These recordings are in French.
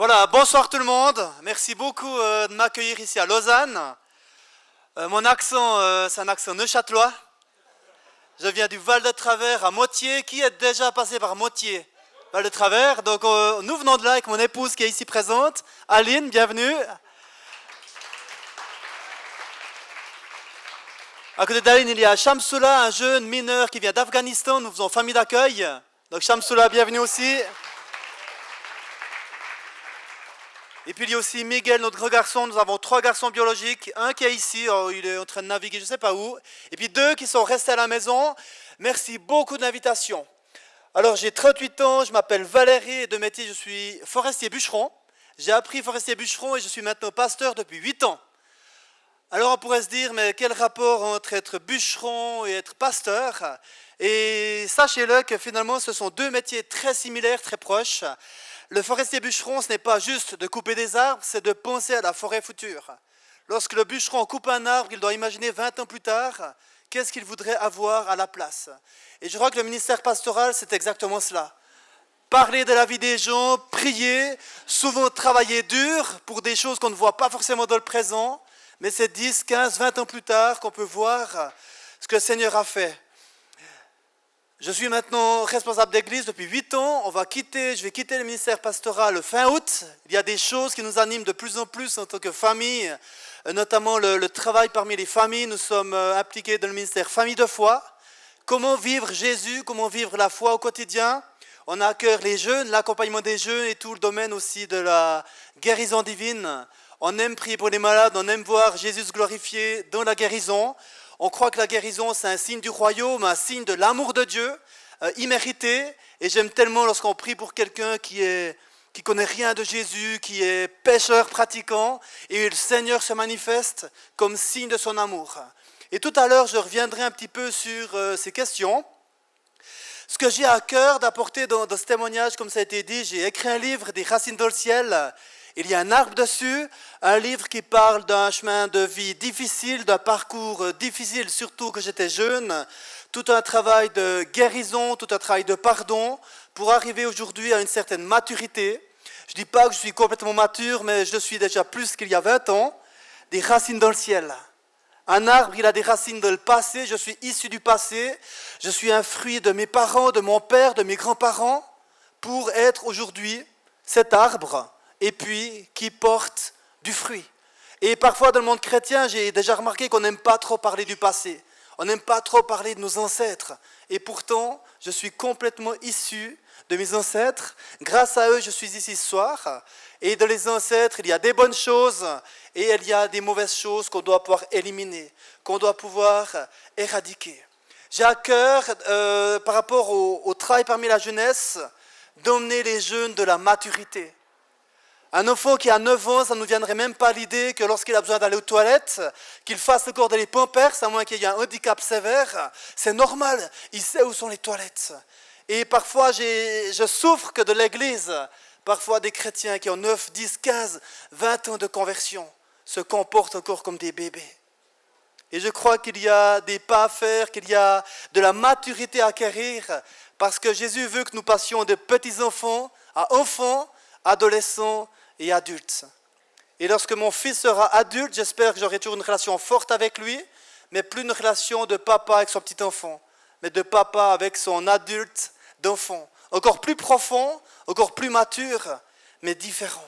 Voilà, bonsoir tout le monde. Merci beaucoup de m'accueillir ici à Lausanne. Mon accent, c'est un accent neuchâtelois. Je viens du Val de Travers à Motier. Qui est déjà passé par Motier? Val de Travers. Donc nous venons de là avec mon épouse qui est ici présente. Aline, bienvenue. À côté d'Aline, il y a Shamsula, un jeune mineur qui vient d'Afghanistan. Nous faisons famille d'accueil. Donc Shamsula, bienvenue aussi. Et puis il y a aussi Miguel, notre grand garçon. Nous avons 3 garçons biologiques. Un qui est ici, il est en train de naviguer je ne sais pas où. Et puis 2 qui sont restés à la maison. Merci beaucoup de l'invitation. Alors j'ai 38 ans, je m'appelle Valérie et de métier je suis forestier bûcheron. J'ai appris forestier bûcheron et je suis maintenant pasteur depuis 8 ans. Alors on pourrait se dire, mais quel rapport entre être bûcheron et être pasteur? Et sachez-le que finalement ce sont 2 métiers très similaires, très proches. Le forestier bûcheron, ce n'est pas juste de couper des arbres, c'est de penser à la forêt future. Lorsque le bûcheron coupe un arbre, il doit imaginer 20 ans plus tard, qu'est-ce qu'il voudrait avoir à la place. Et je crois que le ministère pastoral, c'est exactement cela. Parler de la vie des gens, prier, souvent travailler dur pour des choses qu'on ne voit pas forcément dans le présent, mais c'est 10, 15, 20 ans plus tard qu'on peut voir ce que le Seigneur a fait. Je suis maintenant responsable d'église depuis 8 ans. Je vais quitter le ministère pastoral fin août. Il y a des choses qui nous animent de plus en plus en tant que famille, notamment le travail parmi les familles. Nous sommes impliqués dans le ministère Famille de foi. Comment vivre Jésus, comment vivre la foi au quotidien. On a à cœur les jeunes, l'accompagnement des jeunes et tout le domaine aussi de la guérison divine. On aime prier pour les malades, on aime voir Jésus se glorifier dans la guérison. On croit que la guérison, c'est un signe du royaume, un signe de l'amour de Dieu, immérité. Et j'aime tellement lorsqu'on prie pour quelqu'un qui connaît rien de Jésus, qui est pécheur pratiquant, et le Seigneur se manifeste comme signe de son amour. Et tout à l'heure, je reviendrai un petit peu sur ces questions. Ce que j'ai à cœur d'apporter dans ce témoignage, comme ça a été dit, j'ai écrit un livre, Des racines dans le ciel. Il y a un arbre dessus, un livre qui parle d'un chemin de vie difficile, d'un parcours difficile, surtout que j'étais jeune, tout un travail de guérison, tout un travail de pardon, pour arriver aujourd'hui à une certaine maturité. Je ne dis pas que je suis complètement mature, mais je suis déjà plus qu'il y a 20 ans. Des racines dans le ciel. Un arbre, il a des racines dans le passé, je suis issu du passé, je suis un fruit de mes parents, de mon père, de mes grands-parents, pour être aujourd'hui cet arbre, et puis qui porte du fruit. Et parfois dans le monde chrétien, j'ai déjà remarqué qu'on n'aime pas trop parler du passé. On n'aime pas trop parler de nos ancêtres. Et pourtant, je suis complètement issu de mes ancêtres. Grâce à eux, je suis ici ce soir. Et dans les ancêtres, il y a des bonnes choses et il y a des mauvaises choses qu'on doit pouvoir éliminer, qu'on doit pouvoir éradiquer. J'ai à cœur, par rapport au travail parmi la jeunesse, d'emmener les jeunes de la maturité. Un enfant qui a 9 ans, ça ne nous viendrait même pas l'idée que lorsqu'il a besoin d'aller aux toilettes, qu'il fasse encore des pampers, à moins qu'il y ait un handicap sévère. C'est normal, il sait où sont les toilettes. Et parfois, je souffre que de l'église, parfois des chrétiens qui ont 9, 10, 15, 20 ans de conversion se comportent encore comme des bébés. Et je crois qu'il y a des pas à faire, qu'il y a de la maturité à acquérir, parce que Jésus veut que nous passions de petits enfants à enfants, adolescents et adultes. Et lorsque mon fils sera adulte, j'espère que j'aurai toujours une relation forte avec lui, mais plus une relation de papa avec son petit enfant, mais de papa avec son adulte d'enfant. Encore plus profond, encore plus mature, mais différent.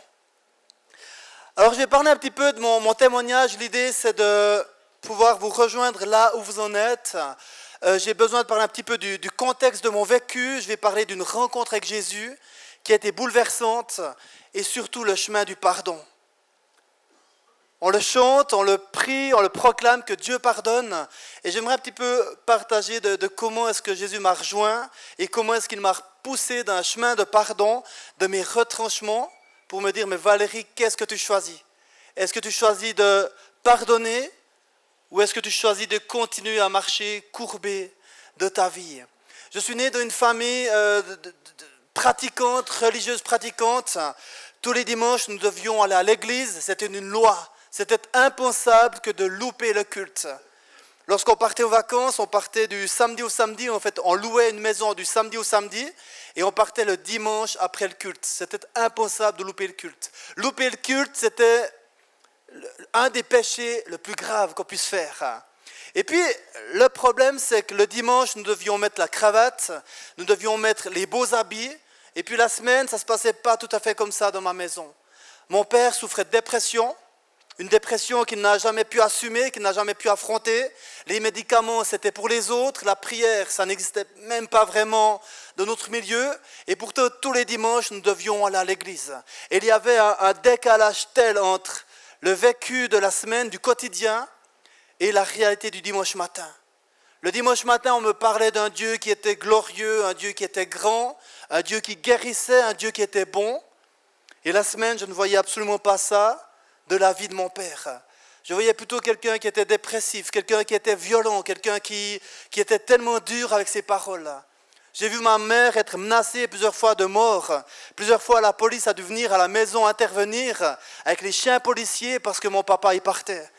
Alors je vais parler un petit peu de mon témoignage. L'idée c'est de pouvoir vous rejoindre là où vous en êtes. J'ai besoin de parler un petit peu du contexte de mon vécu. Je vais parler d'une rencontre avec Jésus qui a été bouleversante et surtout le chemin du pardon. On le chante, on le prie, on le proclame que Dieu pardonne. Et j'aimerais un petit peu partager de comment est-ce que Jésus m'a rejoint et comment est-ce qu'il m'a poussé d'un chemin de pardon, de mes retranchements, pour me dire, mais Valérie, qu'est-ce que tu choisis? Est-ce que tu choisis de pardonner ou est-ce que tu choisis de continuer à marcher courbé de ta vie? Je suis né dans une famille pratiquante, religieuse pratiquante. Tous les dimanches, nous devions aller à l'église, c'était une loi. C'était impensable que de louper le culte. Lorsqu'on partait aux vacances, on partait du samedi au samedi. En fait, on louait une maison du samedi au samedi. Et on partait le dimanche après le culte. C'était impensable de louper le culte. Louper le culte, c'était un des péchés le plus grave qu'on puisse faire. Et puis, le problème, c'est que le dimanche, nous devions mettre la cravate, nous devions mettre les beaux habits, et puis la semaine, ça ne se passait pas tout à fait comme ça dans ma maison. Mon père souffrait de dépression, une dépression qu'il n'a jamais pu assumer, qu'il n'a jamais pu affronter. Les médicaments, c'était pour les autres, la prière, ça n'existait même pas vraiment dans notre milieu, et pourtant, tous les dimanches, nous devions aller à l'église. Et il y avait un décalage tel entre le vécu de la semaine, du quotidien, et la réalité du dimanche matin. Le dimanche matin, on me parlait d'un Dieu qui était glorieux, un Dieu qui était grand, un Dieu qui guérissait, un Dieu qui était bon. Et la semaine, je ne voyais absolument pas ça de la vie de mon père. Je voyais plutôt quelqu'un qui était dépressif, quelqu'un qui était violent, quelqu'un qui était tellement dur avec ses paroles. J'ai vu ma mère être menacée plusieurs fois de mort. Plusieurs fois, la police a dû venir à la maison intervenir avec les chiens policiers parce que mon papa y partait.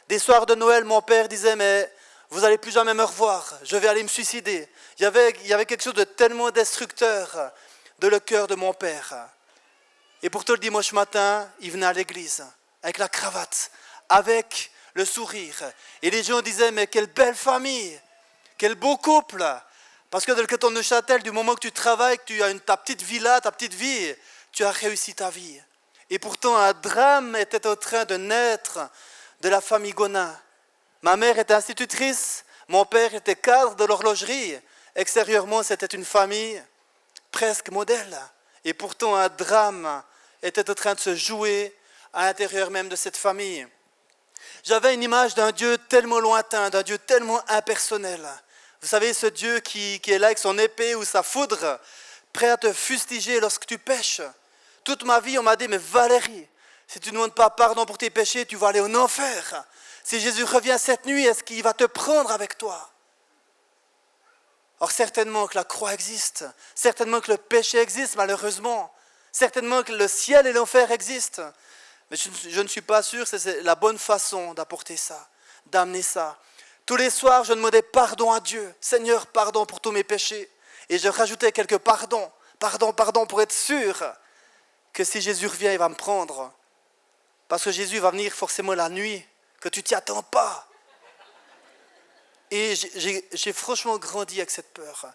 Des soirs de Noël, mon père disait « Mais vous n'allez plus jamais me revoir, je vais aller me suicider ». Il y avait quelque chose de tellement destructeur de le cœur de mon père. Et pourtant, le dimanche matin, il venait à l'église avec la cravate, avec le sourire. Et les gens disaient « Mais quelle belle famille, quel beau couple !» Parce que dans le canton de Neuchâtel, du moment que tu travailles, que tu as ta petite villa, ta petite vie, tu as réussi ta vie. Et pourtant, un drame était en train de naître de la famille Gonin. Ma mère était institutrice, mon père était cadre de l'horlogerie. Extérieurement, c'était une famille presque modèle. Et pourtant, un drame était en train de se jouer à l'intérieur même de cette famille. J'avais une image d'un Dieu tellement lointain, d'un Dieu tellement impersonnel. Vous savez, ce Dieu qui est là avec son épée ou sa foudre, prêt à te fustiger lorsque tu pèches. Toute ma vie, on m'a dit, mais Valérie, si tu ne demandes pas pardon pour tes péchés, tu vas aller en enfer. Si Jésus revient cette nuit, est-ce qu'il va te prendre avec toi? Or, certainement que la croix existe, certainement que le péché existe, malheureusement, certainement que le ciel et l'enfer existent. Mais je ne suis pas sûr que c'est la bonne façon d'apporter ça, d'amener ça. Tous les soirs, je demandais pardon à Dieu. Seigneur, pardon pour tous mes péchés. Et je rajoutais quelques pardons, pardon, pour être sûr que si Jésus revient, il va me prendre. Parce que Jésus va venir forcément la nuit, que tu t'y attends pas. Et j'ai franchement grandi avec cette peur.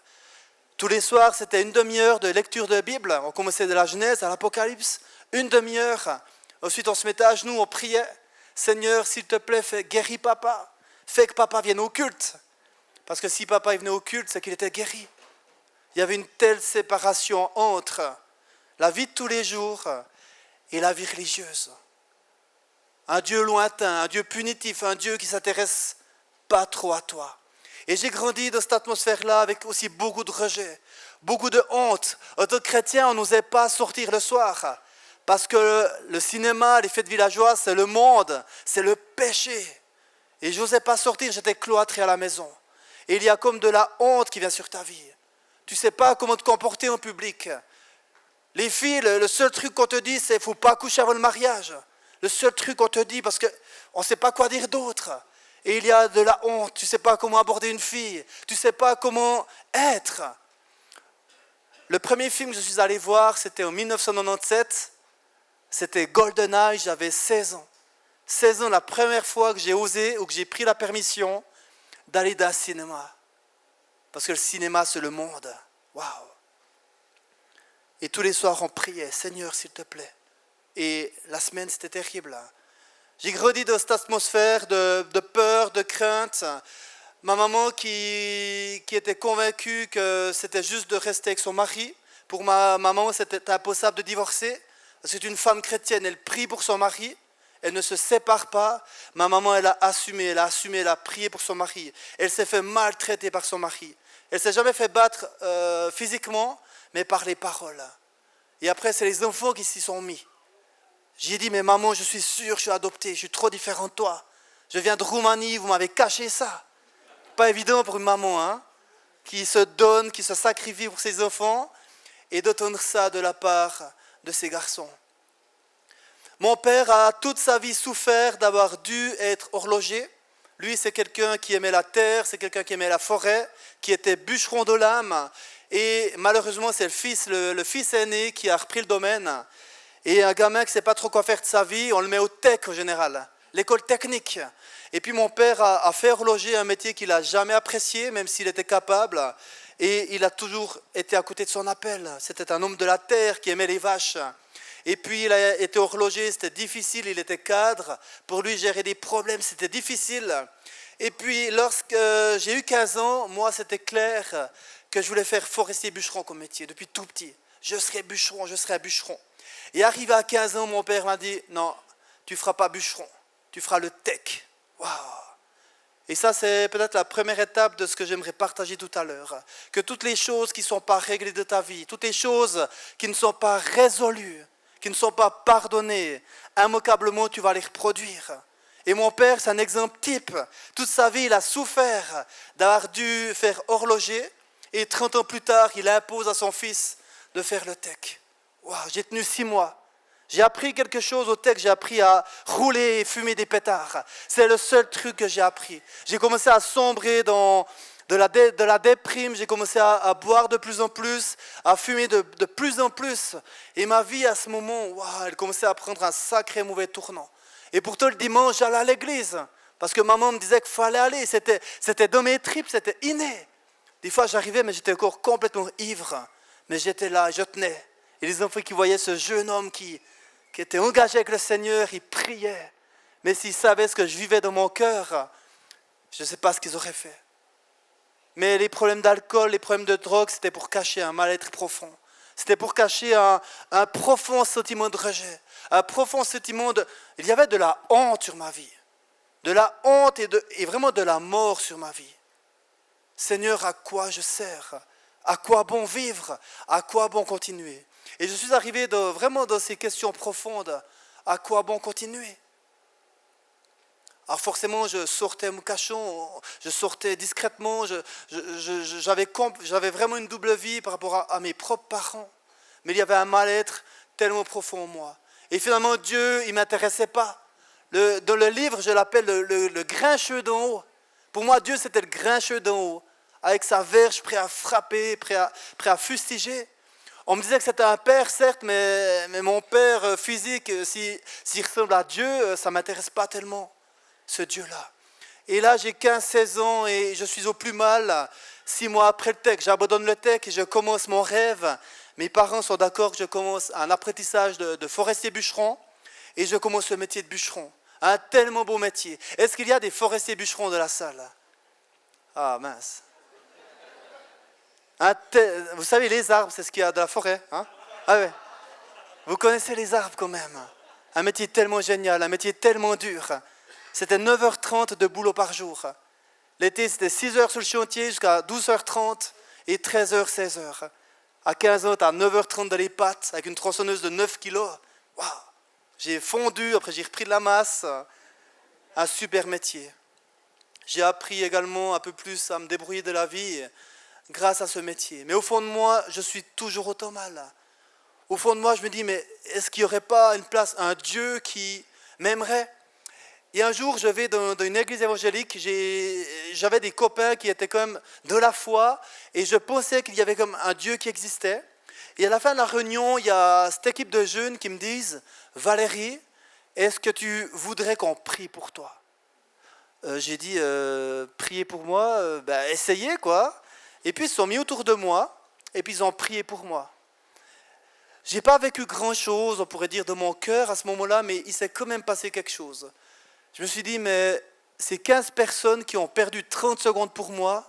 Tous les soirs, c'était une demi-heure de lecture de la Bible. On commençait de la Genèse à l'Apocalypse, une demi-heure. Ensuite, on se mettait à genoux, on priait. Seigneur, s'il te plaît, guéris papa. Fais que papa vienne au culte. Parce que si papa venait au culte, c'est qu'il était guéri. Il y avait une telle séparation entre la vie de tous les jours et la vie religieuse. Un Dieu lointain, un Dieu punitif, un Dieu qui ne s'intéresse pas trop à toi. Et j'ai grandi dans cette atmosphère-là avec aussi beaucoup de rejet, beaucoup de honte. En tant que chrétien, on n'osait pas sortir le soir. Parce que le cinéma, les fêtes villageoises, c'est le monde, c'est le péché. Et je n'osais pas sortir, j'étais cloîtré à la maison. Et il y a comme de la honte qui vient sur ta vie. Tu ne sais pas comment te comporter en public. Les filles, le seul truc qu'on te dit, c'est qu'il ne faut pas coucher avant le mariage. Le seul truc qu'on te dit, parce qu'on ne sait pas quoi dire d'autre. Et il y a de la honte, tu ne sais pas comment aborder une fille. Tu ne sais pas comment être. Le premier film que je suis allé voir, c'était en 1997. C'était GoldenEye, j'avais 16 ans. 16 ans, la première fois que j'ai osé ou que j'ai pris la permission d'aller dans le cinéma. Parce que le cinéma, c'est le monde. Waouh! Et tous les soirs, on priait, Seigneur, s'il te plaît. Et la semaine, c'était terrible. J'ai grandi dans cette atmosphère de peur, de crainte. Ma maman qui était convaincue que c'était juste de rester avec son mari. Pour ma maman, c'était impossible de divorcer. C'est une femme chrétienne, elle prie pour son mari. Elle ne se sépare pas. Ma maman, elle a assumé, elle a prié pour son mari. Elle s'est fait maltraiter par son mari. Elle ne s'est jamais fait battre physiquement, mais par les paroles. Et après, c'est les enfants qui s'y sont mis. J'ai dit, mais maman, je suis sûre, je suis adoptée, je suis trop différent de toi. Je viens de Roumanie, vous m'avez caché ça. Pas évident pour une maman, hein, qui se donne, qui se sacrifie pour ses enfants, et d'entendre ça de la part de ses garçons. Mon père a toute sa vie souffert d'avoir dû être horloger. Lui, c'est quelqu'un qui aimait la terre, c'est quelqu'un qui aimait la forêt, qui était bûcheron de l'âme. Et malheureusement, c'est le fils aîné qui a repris le domaine. Et un gamin qui ne sait pas trop quoi faire de sa vie, on le met au tech en général, l'école technique. Et puis mon père a fait horloger, un métier qu'il n'a jamais apprécié, même s'il était capable. Et il a toujours été à côté de son appel. C'était un homme de la terre qui aimait les vaches. Et puis il a été horloger, c'était difficile, il était cadre. Pour lui, gérer des problèmes, c'était difficile. Et puis lorsque j'ai eu 15 ans, moi c'était clair que je voulais faire forestier bûcheron comme métier, depuis tout petit. Je serai bûcheron, je serai un bûcheron. Et arrivé à 15 ans, mon père m'a dit, non, tu ne feras pas bûcheron, tu feras le tech. Waouh! Et ça, c'est peut-être la première étape de ce que j'aimerais partager tout à l'heure. Que toutes les choses qui ne sont pas réglées de ta vie, toutes les choses qui ne sont pas résolues, qui ne sont pas pardonnées, immanquablement, tu vas les reproduire. Et mon père, c'est un exemple type. Toute sa vie, il a souffert d'avoir dû faire horloger. Et 30 ans plus tard, il impose à son fils de faire le tech. Wow, j'ai tenu 6 mois. J'ai appris quelque chose au tech, j'ai appris à rouler et fumer des pétards. C'est le seul truc que j'ai appris. J'ai commencé à sombrer dans de la déprime, j'ai commencé à boire de plus en plus, à fumer de plus en plus. Et ma vie à ce moment, wow, elle commençait à prendre un sacré mauvais tournant. Et pourtant le dimanche, j'allais à l'église, parce que maman me disait qu'il fallait aller, c'était dans mes tripes, c'était inné. Des fois j'arrivais, mais j'étais encore complètement ivre. Mais j'étais là, je tenais. Et les enfants qui voyaient ce jeune homme qui était engagé avec le Seigneur, ils priaient. Mais s'ils savaient ce que je vivais dans mon cœur, je ne sais pas ce qu'ils auraient fait. Mais les problèmes d'alcool, les problèmes de drogue, c'était pour cacher un mal-être profond. C'était pour cacher un profond sentiment de rejet. Un profond sentiment de... Il y avait de la honte sur ma vie. De la honte et vraiment de la mort sur ma vie. Seigneur, à quoi je sers? À quoi bon vivre? À quoi bon continuer? Et je suis arrivé vraiment dans ces questions profondes. À quoi bon continuer? Alors forcément, je sortais mon cachon, je sortais discrètement, j'avais vraiment une double vie par rapport à mes propres parents. Mais il y avait un mal-être tellement profond en moi. Et finalement, Dieu, il ne m'intéressait pas. Dans le livre, je l'appelle le grincheux d'en haut. Pour moi, Dieu, c'était le grincheux d'en haut, avec sa verge, prêt à frapper, prêt à fustiger. On me disait que c'était un père, certes, mais mon père physique, s'il ressemble à Dieu, ça ne m'intéresse pas tellement, ce Dieu-là. Et là, j'ai 15-16 ans et je suis au plus mal. 6 mois après le tech, j'abandonne le tech et je commence mon rêve. Mes parents sont d'accord que je commence un apprentissage de forestier bûcheron et je commence le métier de bûcheron. Un tellement beau métier. Est-ce qu'il y a des forestiers bûcherons de la salle? Ah mince. Vous savez, les arbres, c'est ce qu'il y a de la forêt. Hein? Ah ouais. Vous connaissez les arbres quand même. Un métier tellement génial, un métier tellement dur. C'était 9h30 de boulot par jour. L'été, c'était 6h sur le chantier jusqu'à 12h30 et 13h, 16h. À 15 ans, tu as 9h30 dans les pattes avec une tronçonneuse de 9 kilos. Waouh! J'ai fondu, après j'ai repris de la masse. Un super métier. J'ai appris également un peu plus à me débrouiller de la vie grâce à ce métier. Mais au fond de moi, je suis toujours autant mal. Au fond de moi, je me dis, mais est-ce qu'il n'y aurait pas une place, un Dieu qui m'aimerait? Et un jour, je vais dans une église évangélique, j'avais des copains qui étaient quand même de la foi, et je pensais qu'il y avait comme un Dieu qui existait. Et à la fin de la réunion, il y a cette équipe de jeunes qui me disent, Valérie, est-ce que tu voudrais qu'on prie pour toi? J'ai dit, prier pour moi, essayez quoi. Et puis ils se sont mis autour de moi, et puis ils ont prié pour moi. Je n'ai pas vécu grand-chose, on pourrait dire, de mon cœur à ce moment-là, mais il s'est quand même passé quelque chose. Je me suis dit, mais ces 15 personnes qui ont perdu 30 secondes pour moi,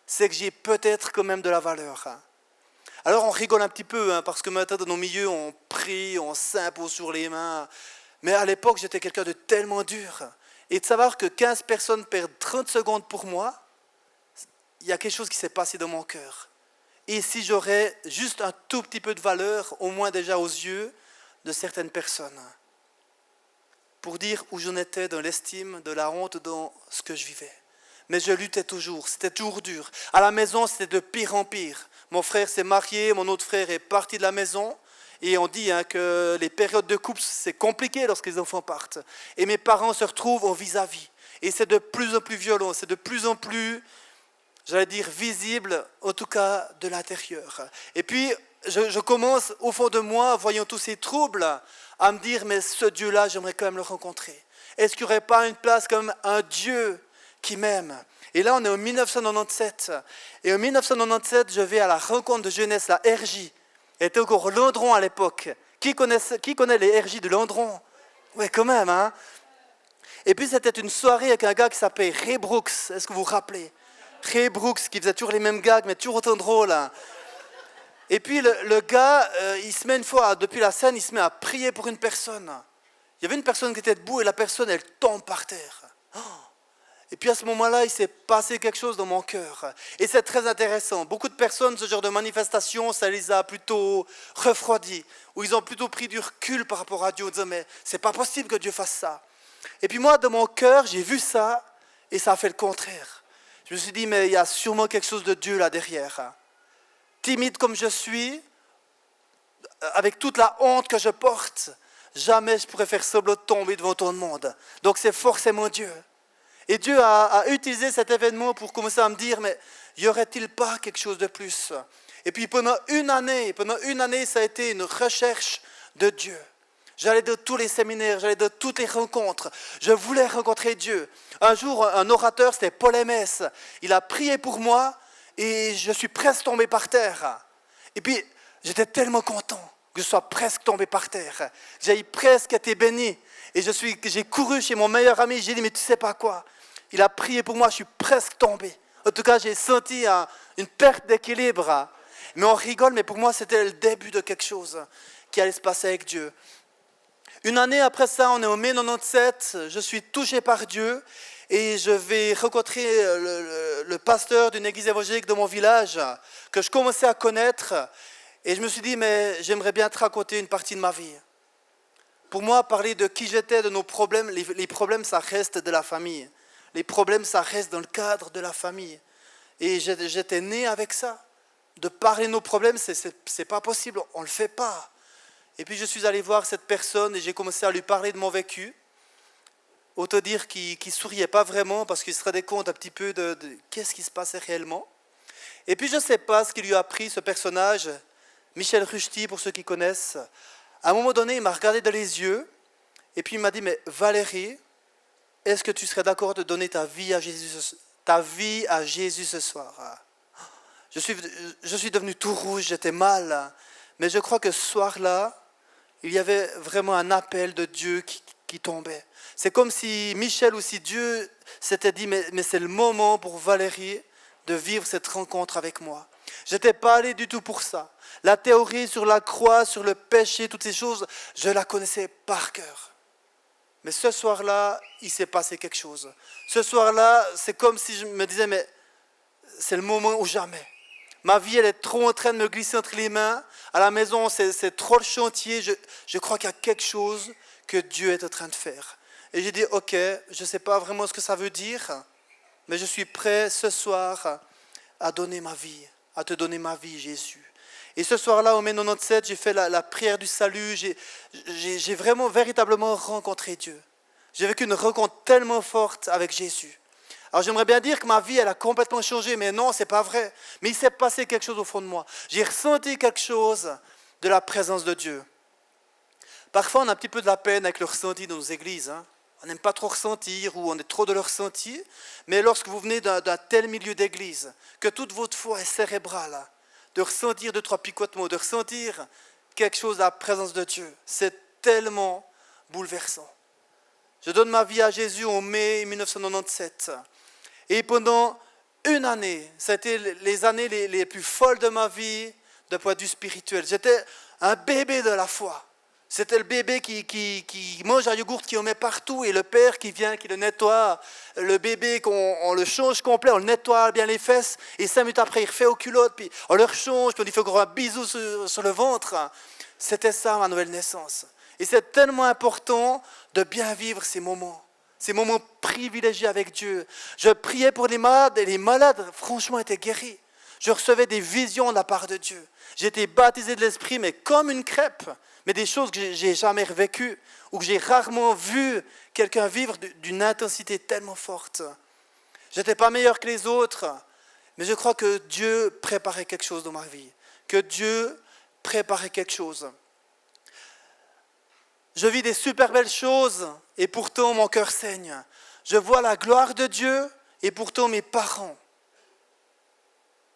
c'est que j'ai peut-être quand même de la valeur. Alors on rigole un petit peu, parce que maintenant dans nos milieux, on prie, on s'impose sur les mains. Mais à l'époque, j'étais quelqu'un de tellement dur. Et de savoir que 15 personnes perdent 30 secondes pour moi, il y a quelque chose qui s'est passé dans mon cœur. Et si j'aurais juste un tout petit peu de valeur, au moins déjà aux yeux de certaines personnes, pour dire où j'en étais dans l'estime, de la honte, dans ce que je vivais. Mais je luttais toujours, c'était toujours dur. À la maison, c'était de pire en pire. Mon frère s'est marié, mon autre frère est parti de la maison. Et on dit que les périodes de couple, c'est compliqué lorsque les enfants partent. Et mes parents se retrouvent en vis-à-vis. Et c'est de plus en plus violent, c'est de plus en plus j'allais dire visible, en tout cas de l'intérieur. Et puis, je commence au fond de moi, voyant tous ces troubles, à me dire, mais ce Dieu-là, j'aimerais quand même le rencontrer. Est-ce qu'il n'y aurait pas une place comme un Dieu qui m'aime? Et là, on est en 1997. Et en 1997, je vais à la rencontre de jeunesse, la RJ. Elle était encore Landron à l'époque. Qui connaît les RJ de Landron? Oui, quand même, hein? Et puis, c'était une soirée avec un gars qui s'appelait Ray Brooks. Est-ce que vous vous rappelez? Ray Brooks, qui faisait toujours les mêmes gags, mais toujours autant drôle. Hein. Et puis, le gars, il se met une fois, depuis la scène, il se met à prier pour une personne. Il y avait une personne qui était debout et la personne, elle tombe par terre. Oh. Et puis, à ce moment-là, il s'est passé quelque chose dans mon cœur. Et c'est très intéressant. Beaucoup de personnes, ce genre de manifestation, ça les a plutôt refroidis. Ou ils ont plutôt pris du recul par rapport à Dieu, en disant, mais c'est pas possible que Dieu fasse ça. Et puis moi, dans mon cœur, j'ai vu ça et ça a fait le contraire. Je me suis dit, mais il y a sûrement quelque chose de Dieu là derrière. Timide comme je suis, avec toute la honte que je porte, jamais je pourrais faire semblant de tomber devant tout le monde. Donc c'est forcément Dieu. Et Dieu a utilisé cet événement pour commencer à me dire, mais y aurait-il pas quelque chose de plus? Et puis pendant une année, ça a été une recherche de Dieu. J'allais de tous les séminaires, j'allais de toutes les rencontres. Je voulais rencontrer Dieu. Un jour, un orateur, c'était Paul Aimès. Il a prié pour moi et je suis presque tombé par terre. Et puis, j'étais tellement content que je sois presque tombé par terre. J'ai presque été béni. Et j'ai couru chez mon meilleur ami. J'ai dit, mais tu sais pas quoi? Il a prié pour moi, je suis presque tombé. En tout cas, j'ai senti une perte d'équilibre. Mais on rigole, mais pour moi, c'était le début de quelque chose qui allait se passer avec Dieu. Une année après ça, on est en mai 97, je suis touché par Dieu et je vais rencontrer le pasteur d'une église évangélique de mon village que je commençais à connaître et je me suis dit, mais j'aimerais bien te raconter une partie de ma vie. Pour moi, parler de qui j'étais, de nos problèmes, les problèmes, ça reste de la famille. Les problèmes, ça reste dans le cadre de la famille. Et j'étais né avec ça. De parler de nos problèmes, c'est pas possible, on ne le fait pas. Et puis je suis allé voir cette personne et j'ai commencé à lui parler de mon vécu. Autant dire qu'il ne souriait pas vraiment parce qu'il se rendait compte un petit peu de qu'est-ce qui se passait réellement. Et puis je ne sais pas ce qui lui a pris, ce personnage, Michel Ruchti, pour ceux qui connaissent. À un moment donné, il m'a regardé dans les yeux et puis il m'a dit, mais Valérie, est-ce que tu serais d'accord de donner ta vie à Jésus ce soir? Je suis devenu tout rouge, j'étais mal. Mais je crois que ce soir-là, il y avait vraiment un appel de Dieu qui tombait. C'est comme si Michel ou si Dieu s'était dit, mais c'est le moment pour Valérie de vivre cette rencontre avec moi. Je n'étais pas allé du tout pour ça. La théorie sur la croix, sur le péché, toutes ces choses, je la connaissais par cœur. Mais ce soir-là, il s'est passé quelque chose. Ce soir-là, c'est comme si je me disais, mais c'est le moment ou jamais. Ma vie, elle est trop en train de me glisser entre les mains. À la maison, c'est trop le chantier. Je crois qu'il y a quelque chose que Dieu est en train de faire. Et j'ai dit, ok, je ne sais pas vraiment ce que ça veut dire, mais je suis prêt ce soir à donner ma vie, à te donner ma vie, Jésus. Et ce soir-là, au mai 97, j'ai fait la prière du salut. J'ai vraiment, véritablement rencontré Dieu. J'ai vécu une rencontre tellement forte avec Jésus. Alors j'aimerais bien dire que ma vie, elle a complètement changé, mais non, c'est pas vrai. Mais il s'est passé quelque chose au fond de moi. J'ai ressenti quelque chose de la présence de Dieu. Parfois, on a un petit peu de la peine avec le ressenti dans nos églises. Hein. On n'aime pas trop ressentir ou on est trop de le ressenti. Mais lorsque vous venez d'un tel milieu d'église, que toute votre foi est cérébrale, de ressentir 2-3 picotements, de ressentir quelque chose de la présence de Dieu, c'est tellement bouleversant. Je donne ma vie à Jésus en mai 1997. Et pendant une année, ça a été les années les plus folles de ma vie d'un point de vue spirituel. J'étais un bébé de la foi. C'était le bébé qui mange un yogourt, qui en met partout, et le père qui vient, qui le nettoie. Le bébé, on le change complet, on le nettoie bien les fesses, et 5 minutes après, il refait aux culottes, puis on le rechange, puis on lui fait encore un bisou sur le ventre. C'était ça, ma nouvelle naissance. Et c'est tellement important de bien vivre ces moments privilégiés avec Dieu. Je priais pour les malades, et les malades, franchement, étaient guéris. Je recevais des visions de la part de Dieu. J'étais baptisé de l'Esprit, mais comme une crêpe. Mais des choses que j'ai jamais vécues, ou que j'ai rarement vu quelqu'un vivre d'une intensité tellement forte. J'étais pas meilleur que les autres, Mais je crois que Dieu préparait quelque chose dans ma vie. Que Dieu préparait quelque chose. Je vis des super belles choses et pourtant mon cœur saigne. Je vois la gloire de Dieu et pourtant mes parents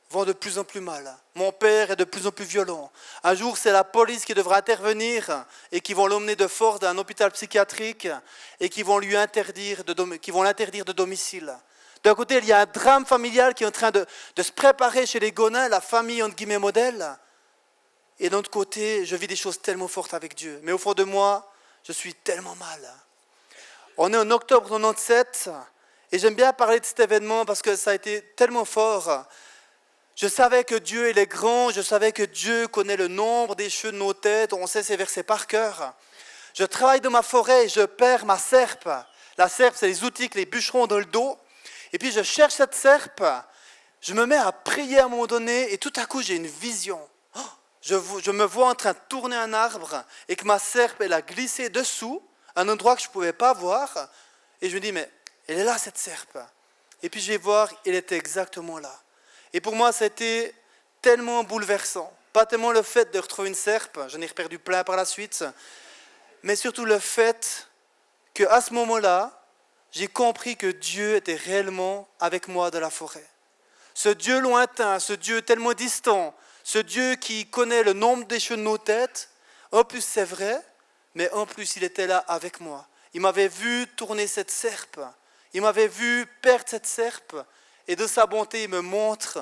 vont de plus en plus mal. Mon père est de plus en plus violent. Un jour, c'est la police qui devra intervenir et qui vont l'emmener de force dans un hôpital psychiatrique et qui vont l'interdire de domicile. D'un côté, il y a un drame familial qui est en train de se préparer chez les Gonins, la famille entre guillemets modèle. Et d'un autre côté, je vis des choses tellement fortes avec Dieu. Mais au fond de moi, je suis tellement mal. On est en octobre 97 et j'aime bien parler de cet événement parce que ça a été tellement fort. Je savais que Dieu il est grand, je savais que Dieu connaît le nombre des cheveux de nos têtes, on sait ces versets par cœur. Je travaille dans ma forêt et je perds ma serpe. La serpe, c'est les outils que les bûcherons ont dans le dos. Et puis je cherche cette serpe, je me mets à prier à un moment donné et tout à coup j'ai une vision. Je me vois en train de tourner un arbre et que ma serpe elle a glissé dessous, un endroit que je ne pouvais pas voir. Et je me dis, mais elle est là cette serpe. Et puis je vais voir, elle était exactement là. Et pour moi, c'était tellement bouleversant. Pas tellement le fait de retrouver une serpe, j'en ai perdu plein par la suite, mais surtout le fait qu'à ce moment-là, j'ai compris que Dieu était réellement avec moi dans la forêt. Ce Dieu lointain, ce Dieu tellement distant, ce Dieu qui connaît le nombre des cheveux de nos têtes, en plus c'est vrai, mais en plus il était là avec moi. Il m'avait vu tourner cette serpe, il m'avait vu perdre cette serpe, et de sa bonté il me montre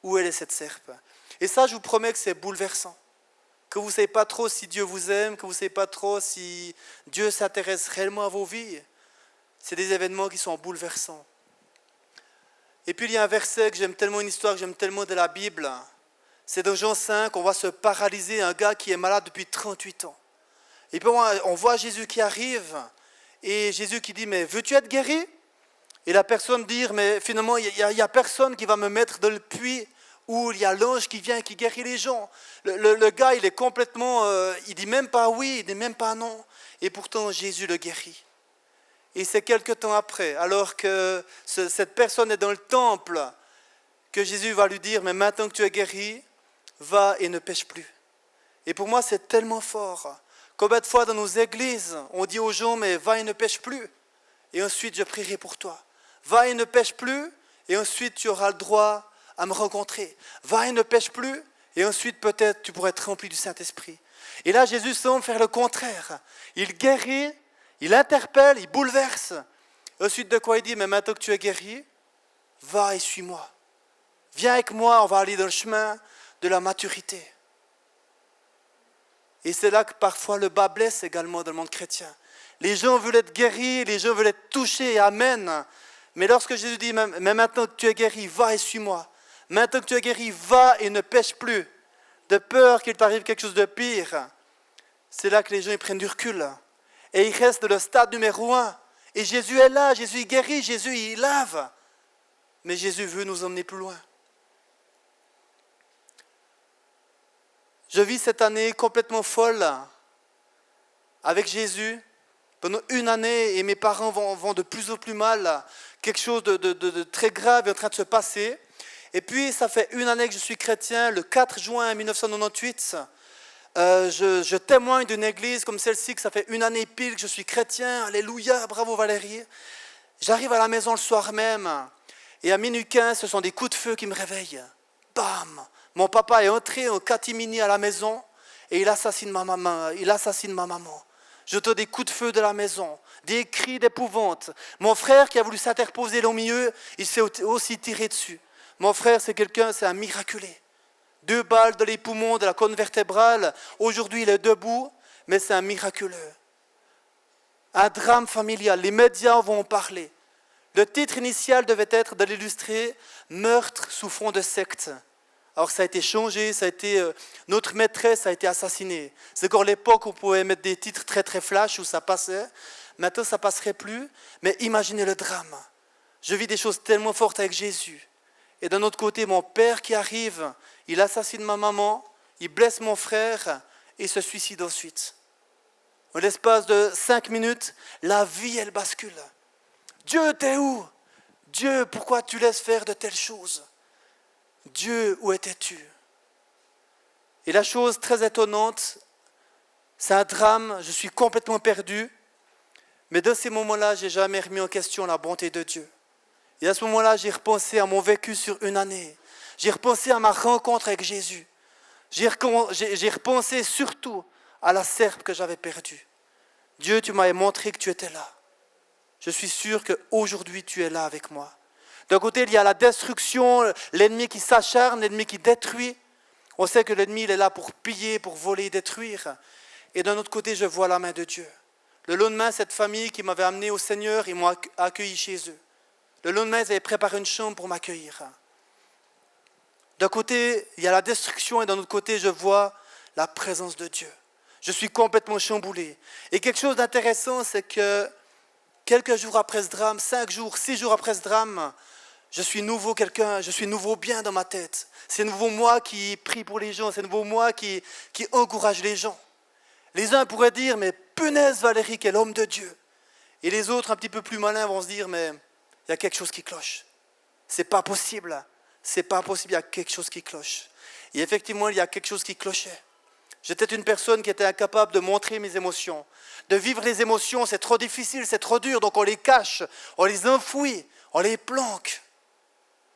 où elle est cette serpe. Et ça je vous promets que c'est bouleversant. Que vous ne savez pas trop si Dieu vous aime, que vous ne savez pas trop si Dieu s'intéresse réellement à vos vies. C'est des événements qui sont bouleversants. Et puis il y a un verset que j'aime tellement, une histoire que j'aime tellement de la Bible. C'est dans Jean 5, on voit se paralyser un gars qui est malade depuis 38 ans. Et puis on voit Jésus qui arrive, et Jésus qui dit, mais veux-tu être guéri? Et la personne dit, mais finalement, il n'y a personne qui va me mettre dans le puits où il y a l'ange qui vient et qui guérit les gens. Le gars, il est complètement, il dit même pas oui, il dit même pas non. Et pourtant, Jésus le guérit. Et c'est quelque temps après, alors que cette personne est dans le temple, que Jésus va lui dire, mais maintenant que tu es guéri, va et ne pêche plus. Et pour moi, c'est tellement fort. Combien de fois dans nos églises, on dit aux gens, mais va et ne pêche plus. Et ensuite, je prierai pour toi. Va et ne pêche plus, et ensuite, tu auras le droit à me rencontrer. Va et ne pêche plus, et ensuite, peut-être, tu pourrais être rempli du Saint-Esprit. Et là, Jésus semble faire le contraire. Il guérit, il interpelle, il bouleverse. Ensuite de quoi il dit, mais maintenant que tu es guéri, va et suis-moi. Viens avec moi, on va aller dans le chemin de la maturité. Et c'est là que parfois le bas blesse également dans le monde chrétien. Les gens veulent être guéris, les gens veulent être touchés, amen. Mais lorsque Jésus dit, mais maintenant que tu es guéri, va et suis-moi. Maintenant que tu es guéri, va et ne pêche plus. De peur qu'il t'arrive quelque chose de pire. C'est là que les gens ils prennent du recul. Et ils restent dans le stade numéro 1. Et Jésus est là, Jésus il guérit, Jésus il lave. Mais Jésus veut nous emmener plus loin. Je vis cette année complètement folle avec Jésus. Pendant une année, et mes parents vont de plus en plus mal. Quelque chose de très grave est en train de se passer. Et puis, ça fait une année que je suis chrétien. Le 4 juin 1998, je témoigne d'une église comme celle-ci, que ça fait une année pile que je suis chrétien. Alléluia, bravo Valérie. J'arrive à la maison le soir même. Et à minuit 15, ce sont des coups de feu qui me réveillent. Bam! Mon papa est entré en catimini à la maison et il assassine ma maman. J'entends des coups de feu de la maison, des cris d'épouvante. Mon frère qui a voulu s'interposer au milieu, il s'est aussi tiré dessus. Mon frère, c'est un miraculé. 2 balles dans les poumons, de la colonne vertébrale. Aujourd'hui, il est debout, mais c'est un miraculeux. Un drame familial, les médias vont en parler. Le titre initial devait être de l'illustrer « Meurtre sous fond de secte ». Alors ça a été changé, notre maîtresse a été assassinée. C'est encore l'époque où on pouvait mettre des titres très très flash où ça passait. Maintenant ça ne passerait plus, mais imaginez le drame. Je vis des choses tellement fortes avec Jésus. Et d'un autre côté, mon père qui arrive, il assassine ma maman, il blesse mon frère et se suicide ensuite. En l'espace de 5 minutes, la vie elle bascule. Dieu, t'es où? Dieu, pourquoi tu laisses faire de telles choses? Dieu, où étais-tu? Et la chose très étonnante, c'est un drame, je suis complètement perdu, mais dans ces moments-là, je n'ai jamais remis en question la bonté de Dieu. Et à ce moment-là, j'ai repensé à mon vécu sur une année. J'ai repensé à ma rencontre avec Jésus. J'ai repensé surtout à la serpe que j'avais perdue. Dieu, tu m'avais montré que tu étais là. Je suis sûr qu'aujourd'hui, tu es là avec moi. D'un côté, il y a la destruction, l'ennemi qui s'acharne, l'ennemi qui détruit. On sait que l'ennemi, il est là pour piller, pour voler, détruire. Et d'un autre côté, je vois la main de Dieu. Le lendemain, cette famille qui m'avait amené au Seigneur, ils m'ont accueilli chez eux. Le lendemain, ils avaient préparé une chambre pour m'accueillir. D'un côté, il y a la destruction et d'un autre côté, je vois la présence de Dieu. Je suis complètement chamboulé. Et quelque chose d'intéressant, c'est que quelques jours après ce drame, 5 jours, 6 jours après ce drame, je suis nouveau quelqu'un, je suis nouveau bien dans ma tête. C'est nouveau moi qui prie pour les gens, c'est nouveau moi qui encourage les gens. Les uns pourraient dire, mais punaise Valérie, quel homme de Dieu. Et les autres, un petit peu plus malins, vont se dire, mais il y a quelque chose qui cloche. C'est pas possible, il y a quelque chose qui cloche. Et effectivement, il y a quelque chose qui clochait. J'étais une personne qui était incapable de montrer mes émotions. De vivre les émotions, c'est trop difficile, c'est trop dur, donc on les cache, on les enfouit, on les planque.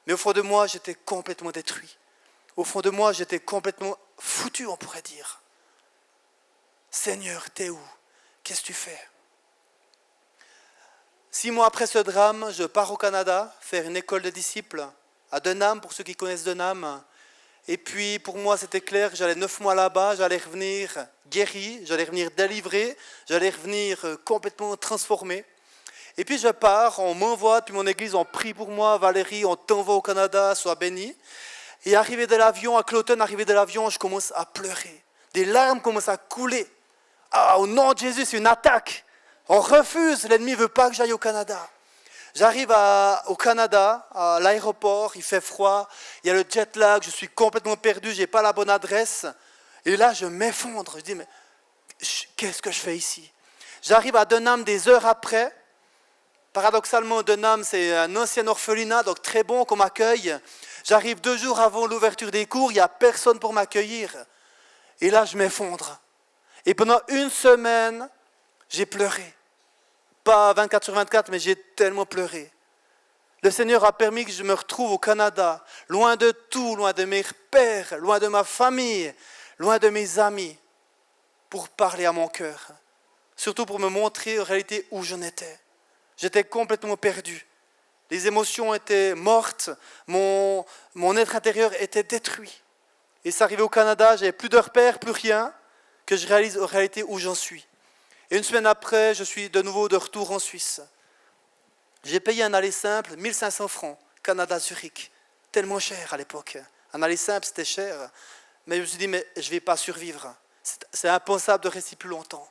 Mais au fond de moi, j'étais complètement détruit. Au fond de moi, j'étais complètement foutu, on pourrait dire. Seigneur, t'es où? Qu'est-ce que tu fais? 6 mois après ce drame, je pars au Canada faire une école de disciples à Denham, pour ceux qui connaissent Denham. Et puis pour moi c'était clair que j'allais 9 mois là-bas, j'allais revenir guéri, j'allais revenir délivré, j'allais revenir complètement transformé. Et puis je pars, on m'envoie depuis mon église, on prie pour moi, Valérie, on t'envoie au Canada, sois béni. Et arrivé de l'avion, à Cloton, arrivé de l'avion, je commence à pleurer. Des larmes commencent à couler. Ah, au nom de Jésus, c'est une attaque. On refuse, l'ennemi ne veut pas que j'aille au Canada. J'arrive au Canada, à l'aéroport, il fait froid, il y a le jet lag, je suis complètement perdu, je n'ai pas la bonne adresse. Et là, je m'effondre. Je dis, mais qu'est-ce que je fais ici? J'arrive à Denham des heures après. Paradoxalement, Denham, c'est un ancien orphelinat, donc très bon qu'on m'accueille. J'arrive 2 jours avant l'ouverture des cours, il n'y a personne pour m'accueillir. Et là, je m'effondre. Et pendant 1 semaine, j'ai pleuré. Pas 24 sur 24, mais j'ai tellement pleuré. Le Seigneur a permis que je me retrouve au Canada, loin de tout, loin de mes pères, loin de ma famille, loin de mes amis, pour parler à mon cœur. Surtout pour me montrer en réalité où j'en étais. J'étais complètement perdu. Les émotions étaient mortes, mon être intérieur était détruit. Et c'est arrivé au Canada, j'avais plus de repères, plus rien, que je réalise en réalité où j'en suis. Et 1 semaine après, je suis de nouveau de retour en Suisse. J'ai payé un aller simple, 1500 francs, Canada-Zurich. Tellement cher à l'époque. Un aller simple, c'était cher. Mais je me suis dit, mais je ne vais pas survivre. C'est impensable de rester plus longtemps.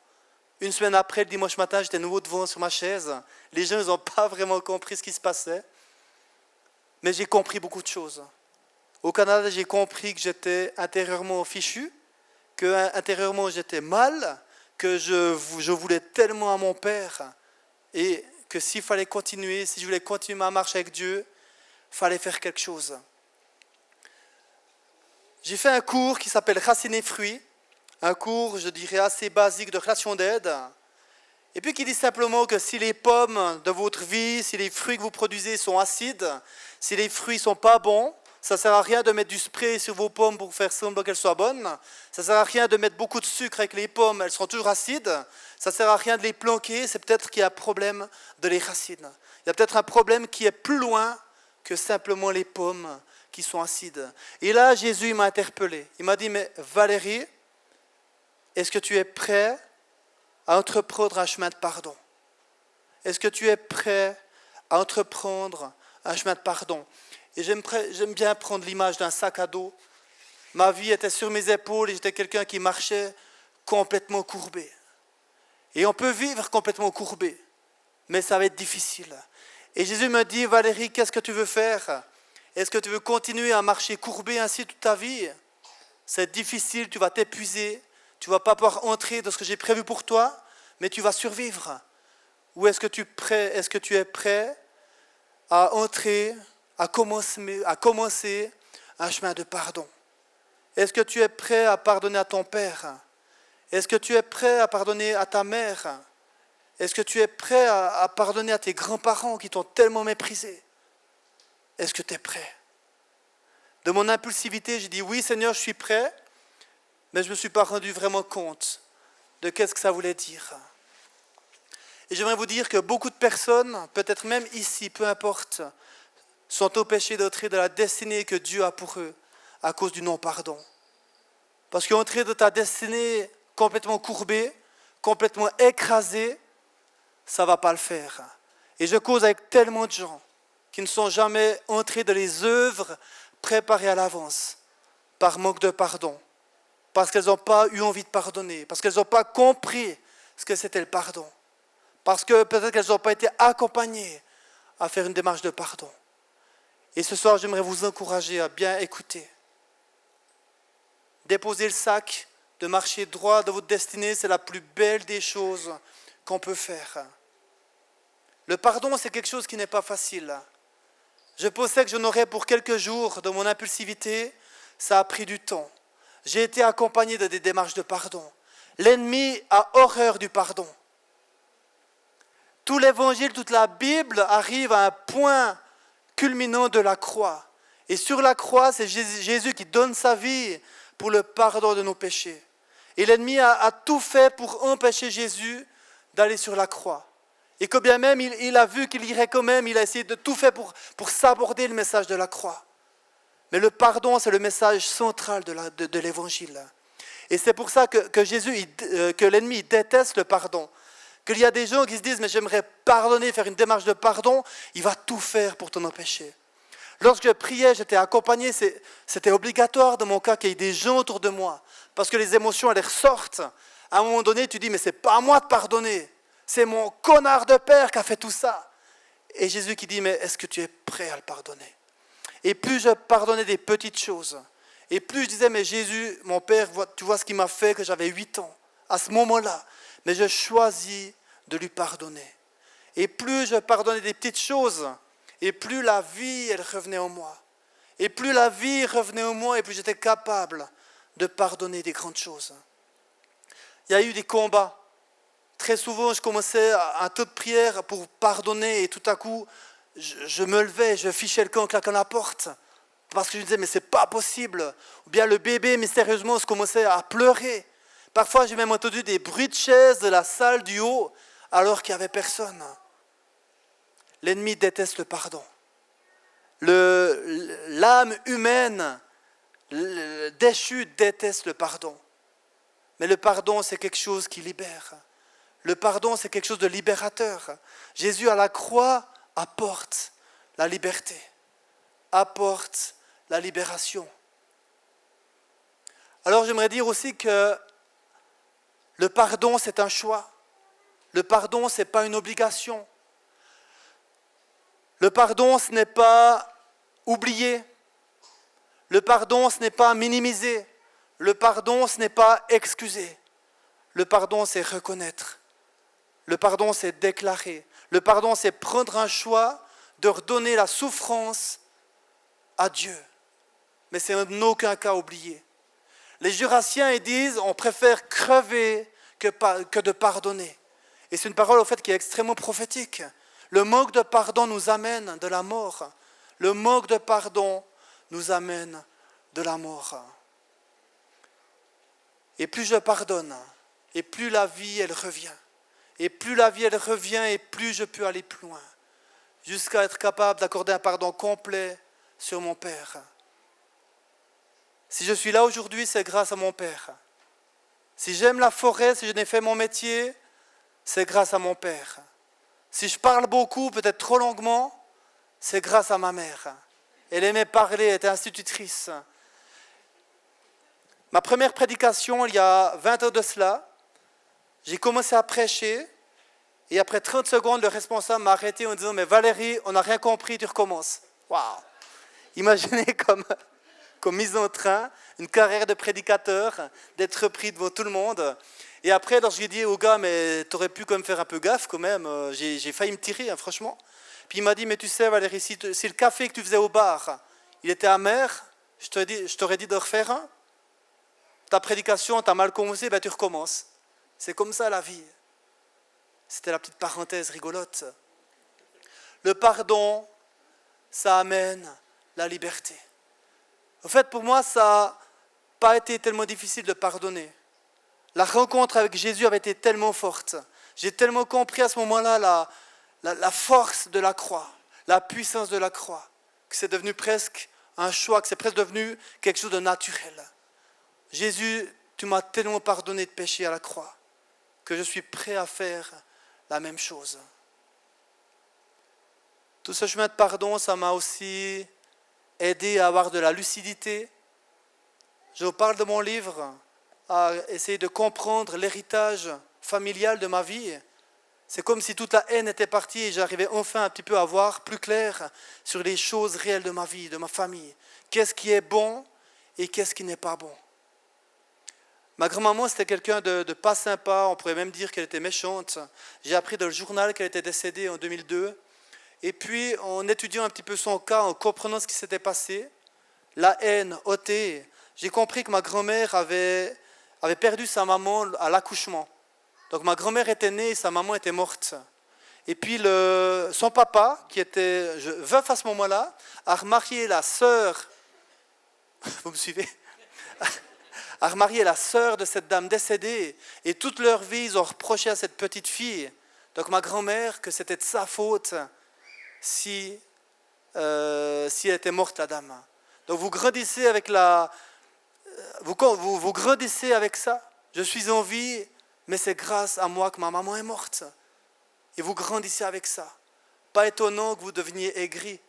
1 semaine après, le dimanche matin, j'étais de nouveau devant sur ma chaise. Les gens n'ont pas vraiment compris ce qui se passait. Mais j'ai compris beaucoup de choses. Au Canada, j'ai compris que j'étais intérieurement fichu, que intérieurement j'étais mal, que je voulais tellement à mon Père et que s'il fallait continuer, si je voulais continuer ma marche avec Dieu, il fallait faire quelque chose. J'ai fait un cours qui s'appelle Racines et fruits, un cours, je dirais, assez basique de relation d'aide, et puis qui dit simplement que si les pommes de votre vie, si les fruits que vous produisez sont acides, si les fruits ne sont pas bons, ça ne sert à rien de mettre du spray sur vos pommes pour faire semblant qu'elles soient bonnes. Ça ne sert à rien de mettre beaucoup de sucre avec les pommes, elles seront toujours acides. Ça ne sert à rien de les planquer, c'est peut-être qu'il y a un problème de les racines. Il y a peut-être un problème qui est plus loin que simplement les pommes qui sont acides. Et là, Jésus m'a interpellé. Il m'a dit, mais Valérie, est-ce que tu es prêt à entreprendre un chemin de pardon? Est-ce que tu es prêt à entreprendre un chemin de pardon? Et j'aime bien prendre l'image d'un sac à dos. Ma vie était sur mes épaules et j'étais quelqu'un qui marchait complètement courbé. Et on peut vivre complètement courbé, mais ça va être difficile. Et Jésus me dit, Valérie, qu'est-ce que tu veux faire? Est-ce que tu veux continuer à marcher courbé ainsi toute ta vie? C'est difficile, tu vas t'épuiser, tu ne vas pas pouvoir entrer dans ce que j'ai prévu pour toi, mais tu vas survivre. Ou est-ce que tu es prêt à entrer, à commencer un chemin de pardon? Est-ce que tu es prêt à pardonner à ton père? Est-ce que tu es prêt à pardonner à ta mère? Est-ce que tu es prêt à pardonner à tes grands-parents qui t'ont tellement méprisé? Est-ce que tu es prêt? De mon impulsivité, j'ai dit oui Seigneur, je suis prêt, mais je ne me suis pas rendu vraiment compte de qu'est-ce que ça voulait dire. Et j'aimerais vous dire que beaucoup de personnes, peut-être même ici, peu importe, sont au péché d'entrer de la destinée que Dieu a pour eux à cause du non-pardon. Parce qu'entrer de ta destinée complètement courbée, complètement écrasée, ça ne va pas le faire. Et je cause avec tellement de gens qui ne sont jamais entrés dans les œuvres préparées à l'avance, par manque de pardon, parce qu'elles n'ont pas eu envie de pardonner, parce qu'elles n'ont pas compris ce que c'était le pardon, parce que peut-être qu'elles n'ont pas été accompagnées à faire une démarche de pardon. Et ce soir, j'aimerais vous encourager à bien écouter. Déposer le sac, de marcher droit dans votre destinée, c'est la plus belle des choses qu'on peut faire. Le pardon, c'est quelque chose qui n'est pas facile. Je pensais que je n'aurais pour quelques jours de mon impulsivité, ça a pris du temps. J'ai été accompagné de des démarches de pardon. L'ennemi a horreur du pardon. Tout l'évangile, toute la Bible arrive à un point culminant de la croix. Et sur la croix, c'est Jésus qui donne sa vie pour le pardon de nos péchés. Et l'ennemi a tout fait pour empêcher Jésus d'aller sur la croix. Et que bien même il a vu qu'il irait quand même, il a essayé de tout faire pour s'aborder le message de la croix. Mais le pardon, c'est le message central de l'évangile. Et c'est pour ça que l'ennemi déteste le pardon. Qu'il y a des gens qui se disent, mais j'aimerais pardonner, faire une démarche de pardon, il va tout faire pour t'en empêcher. Lorsque je priais, j'étais accompagné, c'était obligatoire dans mon cas qu'il y ait des gens autour de moi. Parce que les émotions, elles ressortent. À un moment donné, tu dis, mais c'est pas à moi de pardonner. C'est mon connard de père qui a fait tout ça. Et Jésus qui dit, mais est-ce que tu es prêt à le pardonner? Et plus je pardonnais des petites choses, et plus je disais, mais Jésus, mon père, tu vois ce qu'il m'a fait que j'avais 8 ans, à ce moment-là. Mais je choisis de lui pardonner. Et plus je pardonnais des petites choses, et plus la vie, elle revenait en moi. Et plus la vie revenait en moi, et plus j'étais capable de pardonner des grandes choses. Il y a eu des combats. Très souvent, je commençais un temps de prière pour pardonner, et tout à coup, je me levais, je fichais le camp en claquant la porte. Parce que je me disais, mais c'est pas possible. Ou bien le bébé, mystérieusement, se commençait à pleurer. Parfois, j'ai même entendu des bruits de chaises de la salle du haut, alors qu'il n'y avait personne. L'ennemi déteste le pardon. L'âme humaine déchue déteste le pardon. Mais le pardon, c'est quelque chose qui libère. Le pardon, c'est quelque chose de libérateur. Jésus, à la croix, apporte la liberté, apporte la libération. Alors, j'aimerais dire aussi que le pardon, c'est un choix. Le pardon, ce n'est pas une obligation. Le pardon, ce n'est pas oublier. Le pardon, ce n'est pas minimiser. Le pardon, ce n'est pas excuser. Le pardon, c'est reconnaître. Le pardon, c'est déclarer. Le pardon, c'est prendre un choix de redonner la souffrance à Dieu. Mais c'est en aucun cas oublier. Les Jurassiens, ils disent, on préfère crever que de pardonner. Et c'est une parole, au fait, qui est extrêmement prophétique. Le manque de pardon nous amène de la mort. Le manque de pardon nous amène de la mort. Et plus je pardonne, et plus la vie, elle revient. Et plus la vie, elle revient, et plus je peux aller plus loin. Jusqu'à être capable d'accorder un pardon complet sur mon Père. Si je suis là aujourd'hui, c'est grâce à mon Père. Si j'aime la forêt, si je n'ai fait mon métier, c'est grâce à mon Père. Si je parle beaucoup, peut-être trop longuement, c'est grâce à ma mère. Elle aimait parler, elle était institutrice. Ma première prédication, il y a 20 ans de cela, j'ai commencé à prêcher et après 30 secondes, le responsable m'a arrêté en disant « Mais Valérie, on n'a rien compris, tu recommences. » Waouh! Imaginez comme mise en train, une carrière de prédicateur, d'être repris devant tout le monde. Et après, lorsque j'ai dit au gars, mais tu aurais pu quand même faire un peu gaffe quand même, j'ai failli me tirer, hein, franchement. Puis il m'a dit, mais tu sais Valérie, si le café que tu faisais au bar, il était amer, je t'aurais dit de refaire un. Ta prédication, t'as mal commencé, ben tu recommences. C'est comme ça la vie. C'était la petite parenthèse rigolote. Le pardon, ça amène la liberté. En fait, pour moi, ça n'a pas été tellement difficile de pardonner. La rencontre avec Jésus avait été tellement forte. J'ai tellement compris à ce moment-là la force de la croix, la puissance de la croix, que c'est devenu presque un choix, que c'est presque devenu quelque chose de naturel. Jésus, tu m'as tellement pardonné de péché à la croix que je suis prêt à faire la même chose. Tout ce chemin de pardon, ça m'a aussi aidé à avoir de la lucidité. Je vous parle de mon livre, à essayer de comprendre l'héritage familial de ma vie. C'est comme si toute la haine était partie et j'arrivais enfin un petit peu à voir plus clair sur les choses réelles de ma vie, de ma famille. Qu'est-ce qui est bon et qu'est-ce qui n'est pas bon. Ma grand-maman, c'était quelqu'un de pas sympa, on pourrait même dire qu'elle était méchante. J'ai appris dans le journal qu'elle était décédée en 2002. Et puis, en étudiant un petit peu son cas, en comprenant ce qui s'était passé, la haine ôtée, j'ai compris que ma grand-mère avait perdu sa maman à l'accouchement. Donc ma grand-mère était née et sa maman était morte. Et puis son papa, qui était veuf à ce moment-là, a remarié la sœur, vous me suivez, a remarié la sœur de cette dame décédée. Et toute leur vie, ils ont reproché à cette petite fille, donc ma grand-mère, que c'était de sa faute si elle était morte, la dame. Donc vous grandissez avec vous grandissez avec ça. Je suis en vie, mais c'est grâce à moi que ma maman est morte. Et vous grandissez avec ça. Pas étonnant que vous deveniez aigri.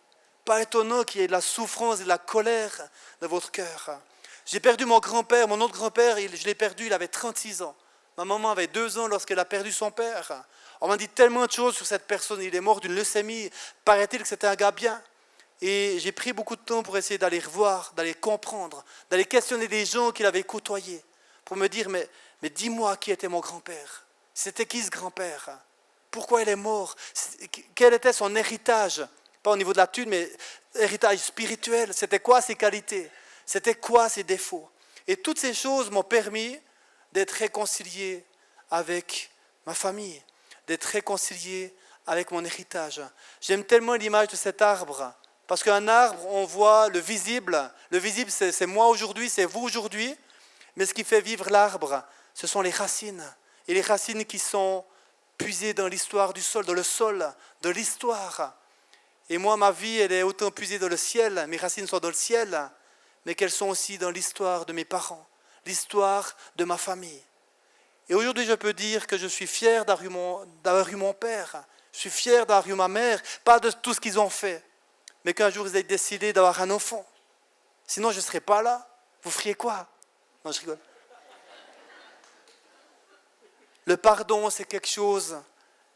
Pas étonnant qu'il y ait de la souffrance et de la colère dans votre cœur. J'ai perdu mon grand-père, mon autre grand-père, je l'ai perdu, il avait 36 ans. Ma maman avait 2 ans lorsqu'elle a perdu son père. On m'a dit tellement de choses sur cette personne. Il est mort d'une leucémie. Paraît-il que c'était un gars bien. Et j'ai pris beaucoup de temps pour essayer d'aller revoir, d'aller comprendre, d'aller questionner des gens qu'il avait côtoyés. Pour me dire, mais dis-moi qui était mon grand-père. C'était qui ce grand-père? Pourquoi il est mort? Quel était son héritage? Pas au niveau de la thune, mais héritage spirituel. C'était quoi ses qualités? C'était quoi ses défauts? Et toutes ces choses m'ont permis d'être réconcilié avec ma famille, d'être réconcilié avec mon héritage. J'aime tellement l'image de cet arbre, parce qu'un arbre, on voit le visible. Le visible, c'est moi aujourd'hui, c'est vous aujourd'hui, mais ce qui fait vivre l'arbre, ce sont les racines. Et les racines qui sont puisées dans l'histoire du sol, dans le sol de l'histoire. Et moi, ma vie, elle est autant puisée dans le ciel, mes racines sont dans le ciel, mais qu'elles sont aussi dans l'histoire de mes parents, l'histoire de ma famille. Et aujourd'hui, je peux dire que je suis fier d'avoir eu mon père, je suis fier d'avoir eu ma mère, pas de tout ce qu'ils ont fait, mais qu'un jour ils aient décidé d'avoir un enfant. Sinon, je ne serais pas là. Vous feriez quoi? Non, je rigole. Le pardon, c'est quelque chose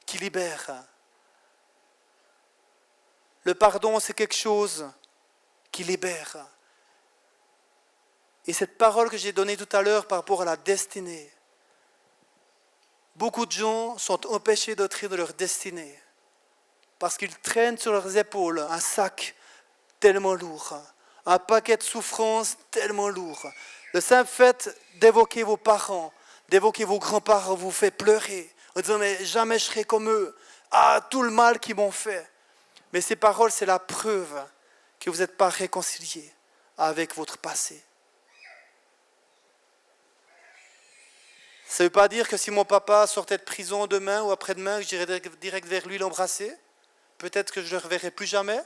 qui libère. Le pardon, c'est quelque chose qui libère. Et cette parole que j'ai donnée tout à l'heure par rapport à la destinée, beaucoup de gens sont empêchés d'entrer dans leur destinée parce qu'ils traînent sur leurs épaules un sac tellement lourd, un paquet de souffrances tellement lourd. Le simple fait d'évoquer vos parents, d'évoquer vos grands-parents vous fait pleurer en disant « mais jamais je serai comme eux, ah, tout le mal qu'ils m'ont fait ». Mais ces paroles, c'est la preuve que vous n'êtes pas réconciliés avec votre passé. Ça ne veut pas dire que si mon papa sortait de prison demain ou après-demain, que j'irais direct vers lui l'embrasser. Peut-être que je ne le reverrai plus jamais.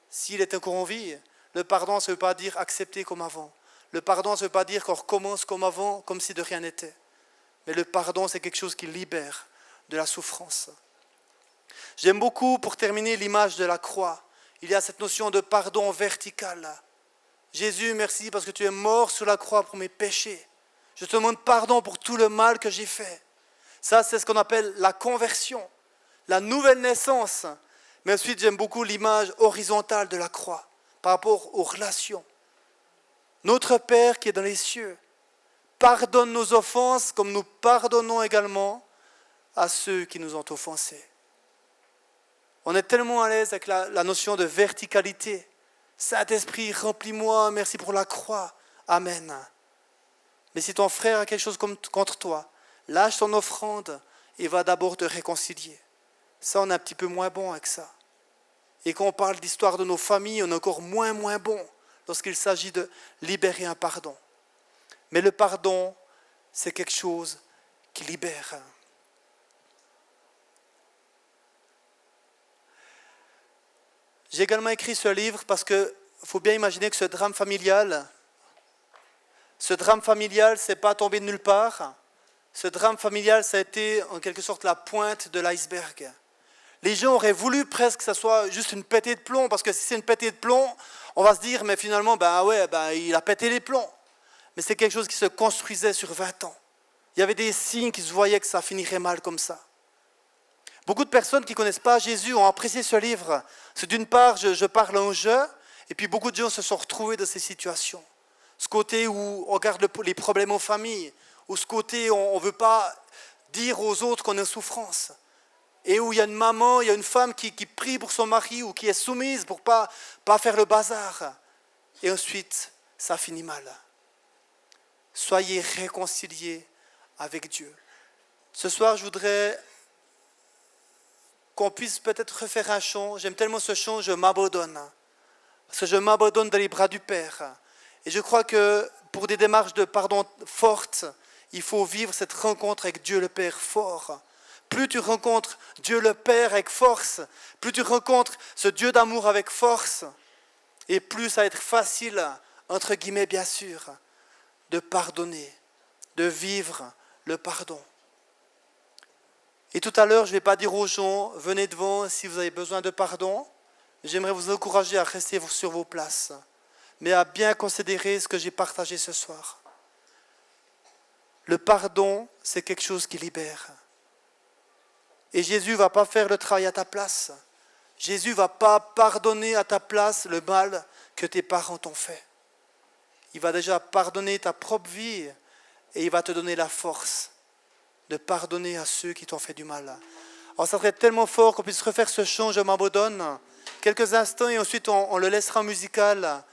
S'il est encore en vie, le pardon, ça ne veut pas dire accepter comme avant. Le pardon, ça ne veut pas dire qu'on recommence comme avant, comme si de rien n'était. Mais le pardon, c'est quelque chose qui libère de la souffrance. J'aime beaucoup, pour terminer, l'image de la croix. Il y a cette notion de pardon vertical. Jésus, merci parce que tu es mort sur la croix pour mes péchés. Je te demande pardon pour tout le mal que j'ai fait. Ça, c'est ce qu'on appelle la conversion, la nouvelle naissance. Mais ensuite, j'aime beaucoup l'image horizontale de la croix par rapport aux relations. Notre Père qui est dans les cieux, pardonne nos offenses comme nous pardonnons également à ceux qui nous ont offensés. On est tellement à l'aise avec la notion de verticalité Saint-Esprit, remplis-moi, merci pour la croix. Amen. Mais si ton frère a quelque chose contre toi, lâche ton offrande et va d'abord te réconcilier. Ça, on est un petit peu moins bon avec ça. Et quand on parle d'histoire de nos familles, on est encore moins bon lorsqu'il s'agit de libérer un pardon. Mais le pardon, c'est quelque chose qui libère. J'ai également écrit ce livre parce qu'il faut bien imaginer que ce drame familial, c'est pas tombé de nulle part. Ce drame familial, ça a été en quelque sorte la pointe de l'iceberg. Les gens auraient voulu presque que ça soit juste une pétée de plomb, parce que si c'est une pétée de plomb, on va se dire, mais finalement, il a pété les plombs. Mais c'est quelque chose qui se construisait sur 20 ans. Il y avait des signes qui se voyaient que ça finirait mal comme ça. Beaucoup de personnes qui ne connaissent pas Jésus ont apprécié ce livre. C'est d'une part, je parle en jeu, et puis beaucoup de gens se sont retrouvés dans ces situations. Ce côté où on regarde les problèmes aux familles, ou ce côté où on ne veut pas dire aux autres qu'on est en souffrance. Et où il y a une maman, il y a une femme qui prie pour son mari ou qui est soumise pour pas faire le bazar. Et ensuite, ça finit mal. Soyez réconciliés avec Dieu. Ce soir, je voudrais qu'on puisse peut-être refaire un chant. J'aime tellement ce chant, je m'abandonne. Parce que je m'abandonne dans les bras du Père. Et je crois que pour des démarches de pardon fortes, il faut vivre cette rencontre avec Dieu le Père fort. Plus tu rencontres Dieu le Père avec force, plus tu rencontres ce Dieu d'amour avec force, et plus ça va être facile, entre guillemets bien sûr, de pardonner, de vivre le pardon. Et tout à l'heure, je ne vais pas dire aux gens, venez devant si vous avez besoin de pardon. J'aimerais vous encourager à rester sur vos places, mais à bien considérer ce que j'ai partagé ce soir. Le pardon, c'est quelque chose qui libère. Et Jésus ne va pas faire le travail à ta place. Jésus ne va pas pardonner à ta place le mal que tes parents t'ont fait. Il va déjà pardonner ta propre vie et il va te donner la force de pardonner à ceux qui t'ont fait du mal. Alors ça serait tellement fort qu'on puisse refaire ce chant, je m'abandonne, quelques instants et ensuite on le laissera musical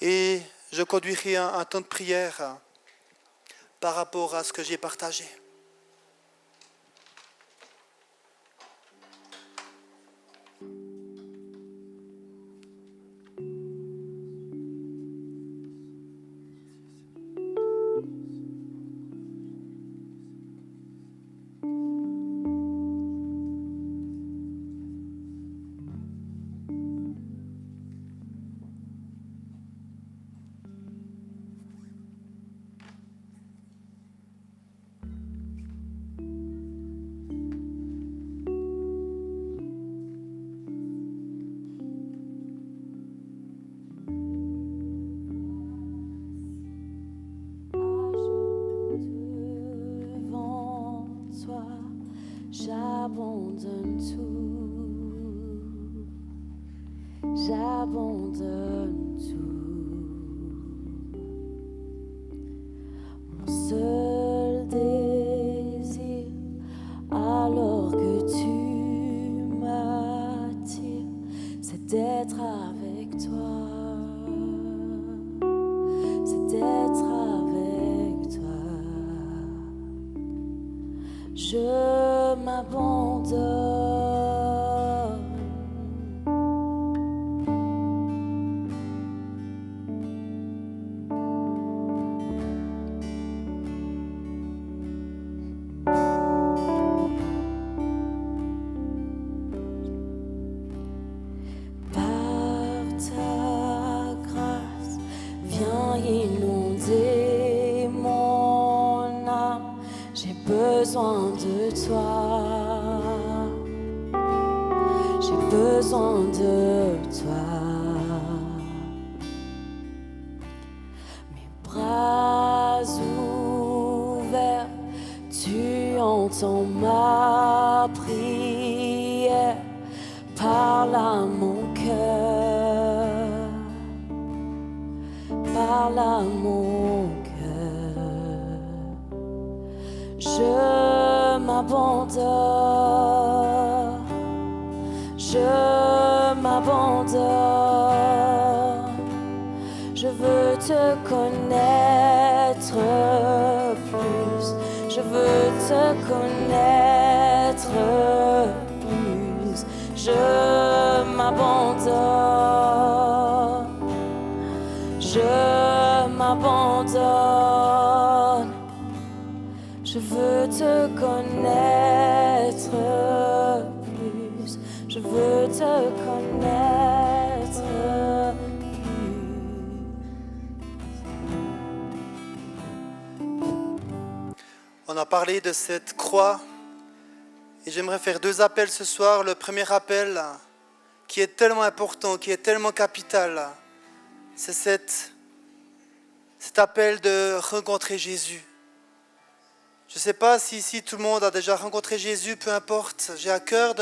et je conduirai un temps de prière par rapport à ce que j'ai partagé. J'abandonne tout, j'abandonne tout. Mon seul désir, alors que tu m'attires, c'est d'être avec toi, c'est d'être avec toi. Je m'abandonne. Par ta grâce, viens inonder mon âme. J'ai besoin de toi. J'ai besoin de toi. Mes bras ouverts, tu entends ma prière. Parle à mon cœur. Parle à mon cœur. Je m'abandonne, je m'abandonne. veux te connaître plus. Je m'abandonne. Je m'abandonne. Je veux te connaître plus. Je veux te connaître plus. On a parlé de cette croix et j'aimerais faire 2 appels ce soir. Le premier appel qui est tellement important, qui est tellement capital, c'est cet appel de rencontrer Jésus. Je ne sais pas si ici tout le monde a déjà rencontré Jésus, peu importe. J'ai à cœur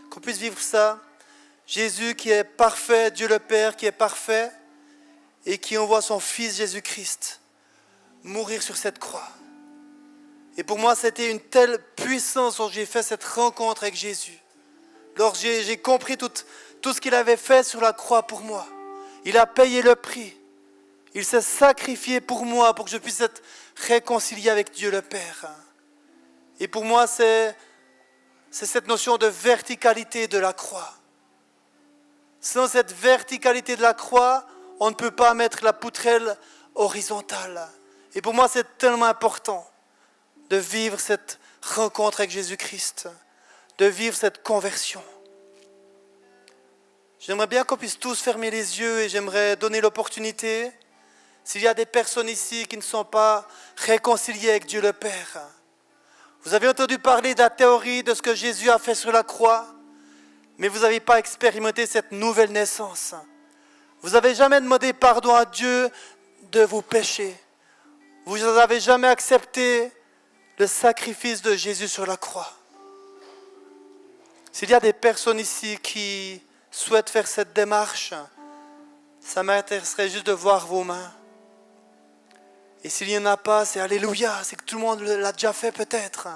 qu'on puisse vivre ça. Jésus qui est parfait, Dieu le Père qui est parfait et qui envoie son Fils Jésus-Christ mourir sur cette croix. Et pour moi, c'était une telle puissance quand j'ai fait cette rencontre avec Jésus. Lorsque j'ai compris tout ce qu'il avait fait sur la croix pour moi. Il a payé le prix. Il s'est sacrifié pour moi, pour que je puisse être réconcilié avec Dieu le Père. Et pour moi, c'est cette notion de verticalité de la croix. Sans cette verticalité de la croix, on ne peut pas mettre la poutrelle horizontale. Et pour moi, c'est tellement important de vivre cette rencontre avec Jésus-Christ, de vivre cette conversion. J'aimerais bien qu'on puisse tous fermer les yeux et j'aimerais donner l'opportunité, s'il y a des personnes ici qui ne sont pas réconciliées avec Dieu le Père. Vous avez entendu parler de la théorie de ce que Jésus a fait sur la croix, mais vous n'avez pas expérimenté cette nouvelle naissance. Vous n'avez jamais demandé pardon à Dieu de vos péchés. Vous n'avez jamais accepté le sacrifice de Jésus sur la croix. S'il y a des personnes ici qui souhaitent faire cette démarche, ça m'intéresserait juste de voir vos mains. Et s'il n'y en a pas, c'est alléluia, c'est que tout le monde l'a déjà fait peut-être.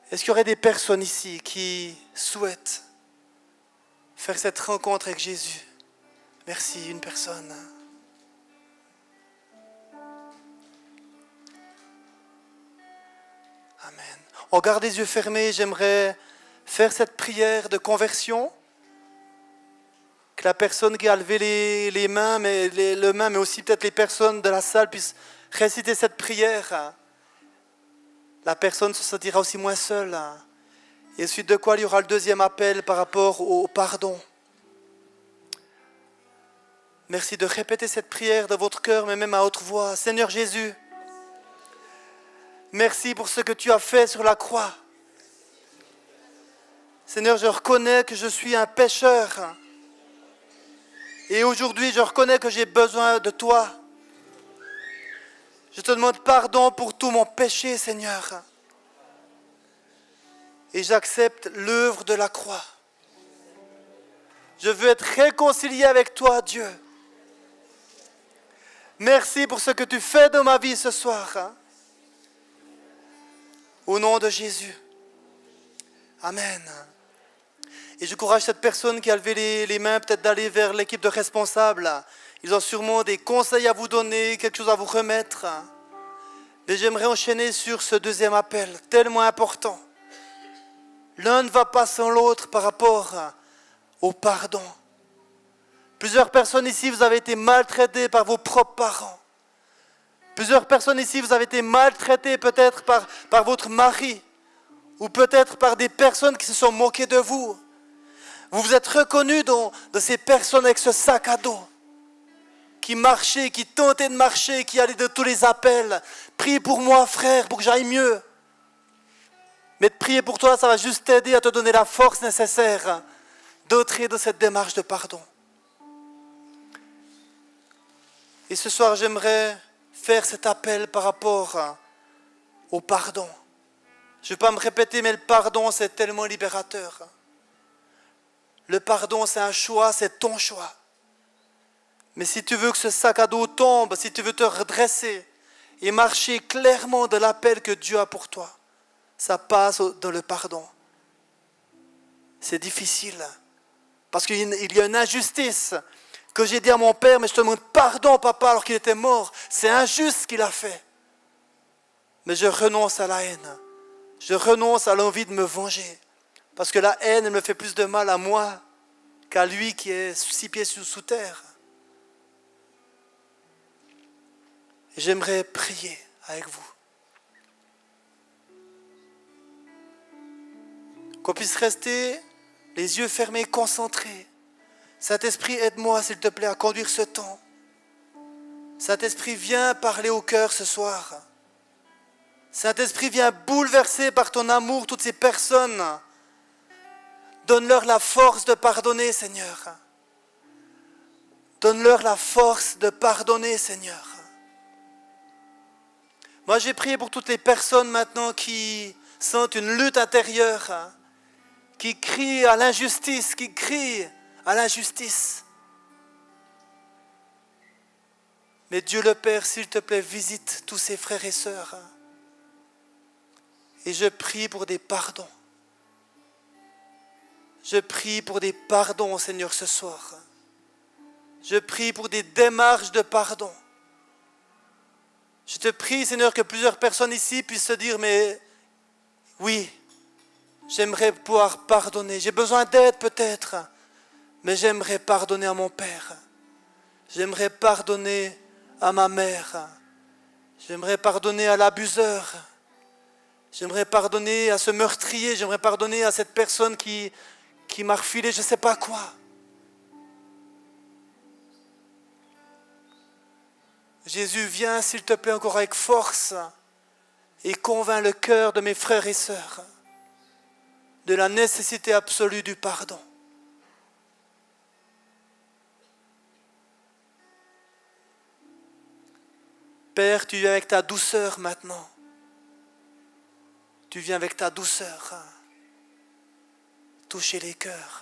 Est-ce qu'il y aurait des personnes ici qui souhaitent faire cette rencontre avec Jésus? Merci, une personne. Amen. On garde les yeux fermés, j'aimerais faire cette prière de conversion. Que la personne qui a levé les mains, mais aussi peut-être les personnes de la salle puissent réciter cette prière. La personne se sentira aussi moins seule. Et ensuite de quoi il y aura le deuxième appel par rapport au pardon. Merci de répéter cette prière de votre cœur, mais même à haute voix. Seigneur Jésus, merci pour ce que tu as fait sur la croix. Seigneur, je reconnais que je suis un pécheur. Et aujourd'hui, je reconnais que j'ai besoin de toi. Je te demande pardon pour tout mon péché, Seigneur. Et j'accepte l'œuvre de la croix. Je veux être réconcilié avec toi, Dieu. Merci pour ce que tu fais dans ma vie ce soir. Au nom de Jésus. Amen. Et j'encourage cette personne qui a levé les mains peut-être d'aller vers l'équipe de responsables. Ils ont sûrement des conseils à vous donner, quelque chose à vous remettre. Mais j'aimerais enchaîner sur ce deuxième appel, tellement important. L'un ne va pas sans l'autre par rapport au pardon. Plusieurs personnes ici, vous avez été maltraitées par vos propres parents. Plusieurs personnes ici, vous avez été maltraitées peut-être par votre mari. Ou peut-être par des personnes qui se sont moquées de vous. Vous vous êtes reconnus de ces personnes avec ce sac à dos. Qui marchaient, qui tentaient de marcher, qui allaient de tous les appels. Prie pour moi, frère, pour que j'aille mieux. Mais de prier pour toi, ça va juste t'aider à te donner la force nécessaire d'entrer dans cette démarche de pardon. Et ce soir, j'aimerais faire cet appel par rapport au pardon. Je ne vais pas me répéter, mais le pardon, c'est tellement libérateur. Le pardon, c'est un choix, c'est ton choix. Mais si tu veux que ce sac à dos tombe, si tu veux te redresser et marcher clairement de l'appel que Dieu a pour toi, ça passe dans le pardon. C'est difficile. Parce qu'il y a une injustice que j'ai dit à mon père, mais je te demande pardon, papa, alors qu'il était mort. C'est injuste ce qu'il a fait. Mais je renonce à la haine. Je renonce à l'envie de me venger. Parce que la haine, elle me fait plus de mal à moi qu'à lui qui est 6 pieds sous terre. Et j'aimerais prier avec vous. Qu'on puisse rester les yeux fermés, concentrés. Saint-Esprit, aide-moi, s'il te plaît, à conduire ce temps. Saint-Esprit, viens parler au cœur ce soir. Saint-Esprit, viens bouleverser par ton amour toutes ces personnes. Donne-leur la force de pardonner, Seigneur. Donne-leur la force de pardonner, Seigneur. Moi, j'ai prié pour toutes les personnes maintenant qui sentent une lutte intérieure, qui crient à l'injustice, qui crient à l'injustice. Mais Dieu le Père, s'il te plaît, visite tous ces frères et sœurs. Et je prie pour des pardons. Je prie pour des pardons, Seigneur, ce soir. Je prie pour des démarches de pardon. Je te prie, Seigneur, que plusieurs personnes ici puissent se dire, mais oui, j'aimerais pouvoir pardonner. J'ai besoin d'aide peut-être, mais j'aimerais pardonner à mon père. J'aimerais pardonner à ma mère. J'aimerais pardonner à l'abuseur. J'aimerais pardonner à ce meurtrier. J'aimerais pardonner à cette personne qui m'a refilé je ne sais pas quoi. Jésus, viens s'il te plaît encore avec force et convainc le cœur de mes frères et sœurs de la nécessité absolue du pardon. Père, tu viens avec ta douceur maintenant. Tu viens avec ta douceur toucher les cœurs.